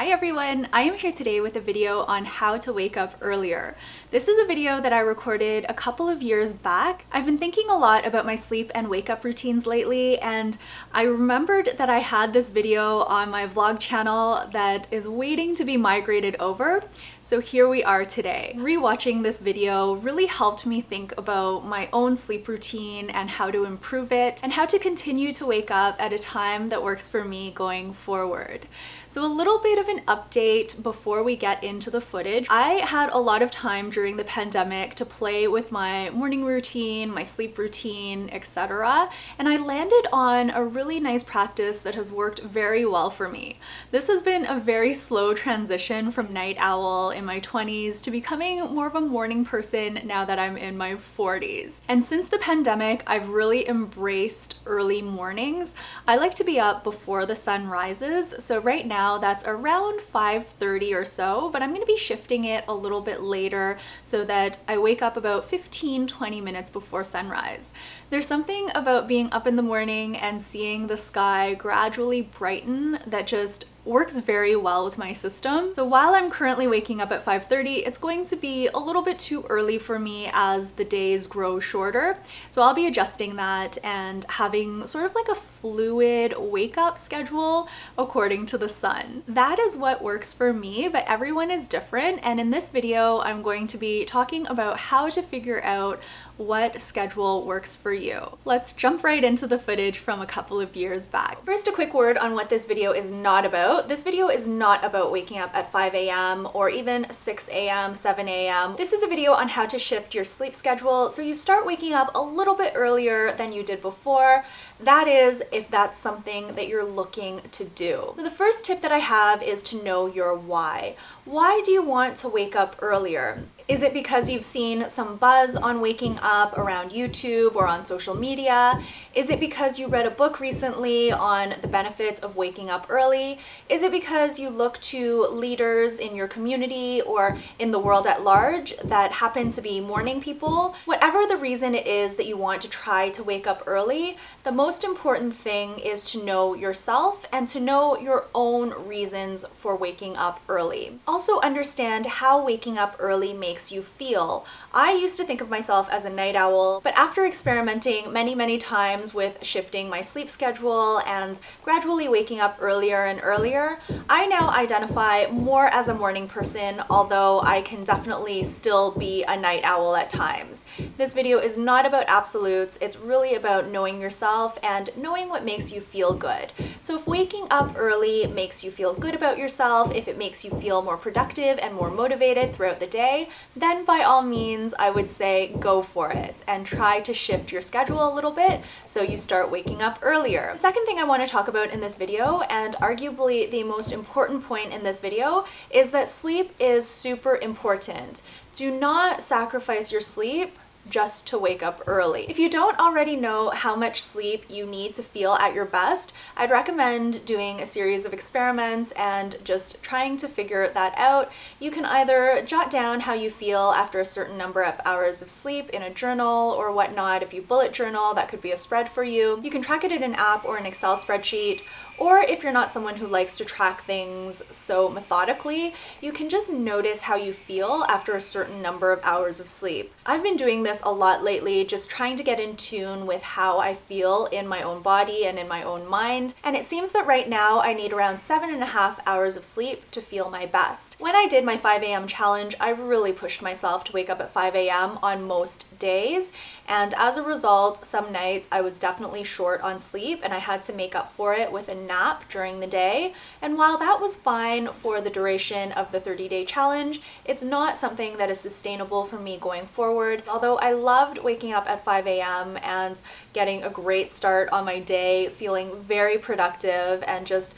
Hi everyone, I am here today with a video on how to wake up earlier. This is a video that I recorded a couple of years back. I've been thinking a lot about my sleep and wake up routines lately, and I remembered that I had this video on my vlog channel that is waiting to be migrated over. So here we are today. Rewatching this video really helped me think about my own sleep routine and how to improve it and how to continue to wake up at a time that works for me going forward. So a little bit of an update before we get into the footage. I had a lot of time during the pandemic to play with my morning routine, my sleep routine, etc. And I landed on a really nice practice that has worked very well for me. This has been a very slow transition from night owl in my 20s to becoming more of a morning person now that I'm in my 40s. And since the pandemic, I've really embraced early mornings. I like to be up before the sun rises. So right now that's around 5:30 or so, but I'm going to be shifting it a little bit later so that I wake up about 15-20 minutes before sunrise. There's something about being up in the morning and seeing the sky gradually brighten that just works very well with my system. So while I'm currently waking up at 5:30, it's going to be a little bit too early for me as the days grow shorter. So I'll be adjusting that and having sort of like a fluid wake up schedule according to the sun. That is what works for me, but everyone is different. And in this video, I'm going to be talking about how to figure out what schedule works for you. Let's jump right into the footage from a couple of years back. First, a quick word on what this video is not about. This video is not about waking up at 5 a.m. or even 6 a.m., 7 a.m. This is a video on how to shift your sleep schedule so you start waking up a little bit earlier than you did before. That is, if that's something that you're looking to do. So the first tip that I have is to know your why. Why do you want to wake up earlier? Is it because you've seen some buzz on waking up around YouTube or on social media? Is it because you read a book recently on the benefits of waking up early? Is it because you look to leaders in your community or in the world at large that happen to be morning people? Whatever the reason it is that you want to try to wake up early, the most important thing is to know yourself and to know your own reasons for waking up early. Also understand how waking up early makes you feel. I used to think of myself as a night owl, but after experimenting many times with shifting my sleep schedule and gradually waking up earlier and earlier, I now identify more as a morning person, although I can definitely still be a night owl at times. This video is not about absolutes, it's really about knowing yourself and knowing what makes you feel good. So if waking up early makes you feel good about yourself, if it makes you feel more productive and more motivated throughout the day, then by all means, I would say go for it and try to shift your schedule a little bit so you start waking up earlier. The second thing I want to talk about in this video, and arguably the most important point in this video, is that sleep is super important. Do not sacrifice your sleep just to wake up early. If you don't already know how much sleep you need to feel at your best, I'd recommend doing a series of experiments and just trying to figure that out. You can either jot down how you feel after a certain number of hours of sleep in a journal or whatnot. If you bullet journal, that could be a spread for you. You can track it in an app or an Excel spreadsheet. Or if you're not someone who likes to track things so methodically, you can just notice how you feel after a certain number of hours of sleep. I've been doing this a lot lately, just trying to get in tune with how I feel in my own body and in my own mind. And it seems that right now I need around 7.5 hours of sleep to feel my best. When I did my 5 a.m. challenge, I really pushed myself to wake up at 5 a.m. on most days. And as a result, some nights I was definitely short on sleep and I had to make up for it with a nap during the day. And while that was fine for the duration of the 30-day challenge, it's not something that is sustainable for me going forward. Although I loved waking up at 5 a.m. and getting a great start on my day, feeling very productive and just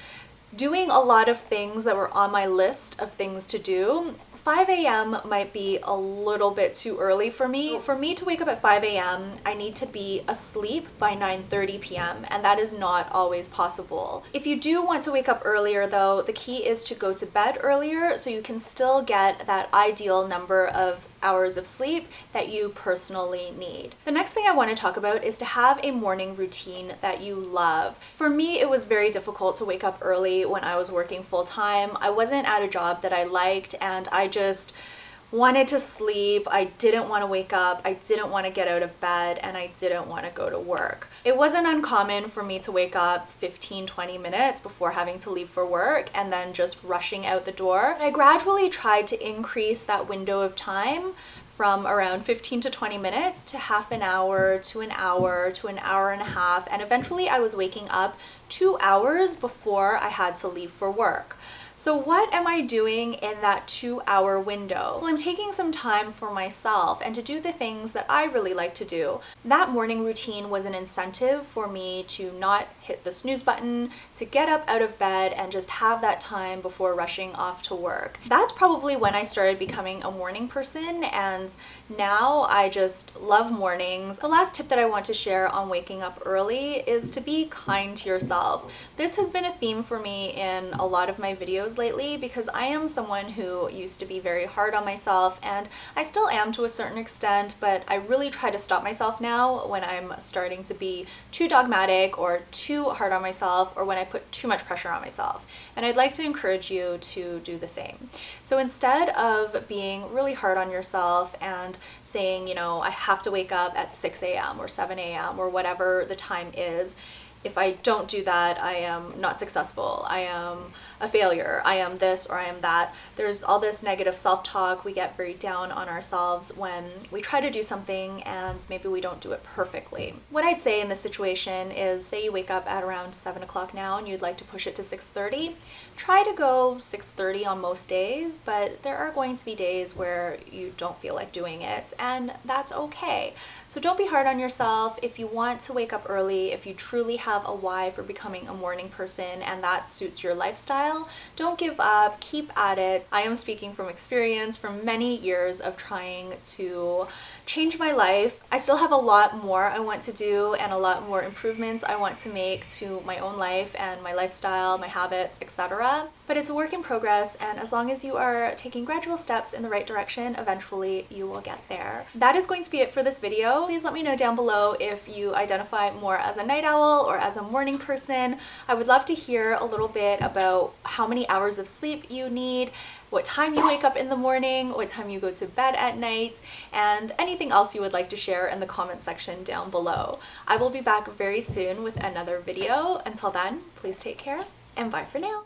doing a lot of things that were on my list of things to do. 5 a.m. might be a little bit too early for me. For me to wake up at 5 a.m., I need to be asleep by 9:30 p.m., and that is not always possible. If you do want to wake up earlier though, the key is to go to bed earlier so you can still get that ideal number of hours of sleep that you personally need. The next thing I want to talk about is to have a morning routine that you love. For me, it was very difficult to wake up early when I was working full time. I wasn't at a job that I liked, and I just wanted to sleep. I didn't want to wake up. I didn't want to get out of bed, and I didn't want to go to work. It wasn't uncommon for me to wake up 15-20 minutes before having to leave for work and then just rushing out the door. I gradually tried to increase that window of time from around 15 to 20 minutes to half an hour to an hour to an hour and a half, and eventually I was waking up 2 hours before I had to leave for work. So what am I doing in that 2-hour window? Well, I'm taking some time for myself and to do the things that I really like to do. That morning routine was an incentive for me to not hit the snooze button, to get up out of bed and just have that time before rushing off to work. That's probably when I started becoming a morning person, and now I just love mornings. The last tip that I want to share on waking up early is to be kind to yourself. This has been a theme for me in a lot of my videos lately because I am someone who used to be very hard on myself, and I still am to a certain extent, but I really try to stop myself now when I'm starting to be too dogmatic or too hard on myself, or when I put too much pressure on myself. And I'd like to encourage you to do the same. So instead of being really hard on yourself and saying, you know, I have to wake up at 6 a.m. or 7 a.m. or whatever the time is, if I don't do that, I am not successful, I am a failure, I am this or I am that. There's all this negative self-talk. We get very down on ourselves when we try to do something and maybe we don't do it perfectly. What I'd say in this situation is, say you wake up at around 7 o'clock now and you'd like to push it to 6:30. Try to go 6:30 on most days, but there are going to be days where you don't feel like doing it, and that's okay. So don't be hard on yourself. If you want to wake up early, if you truly have a why for becoming a morning person and that suits your lifestyle, don't give up, keep at it. I am speaking from experience, from many years of trying to change my life. I still have a lot more I want to do and a lot more improvements I want to make to my own life and my lifestyle, my habits, etc. But it's a work in progress, and as long as you are taking gradual steps in the right direction, eventually you will get there. That is going to be it for this video. Please let me know down below if you identify more as a night owl or as a morning person. I would love to hear a little bit about how many hours of sleep you need, what time you wake up in the morning, what time you go to bed at night, and anything else you would like to share in the comment section down below. I will be back very soon with another video. Until then, please take care and bye for now.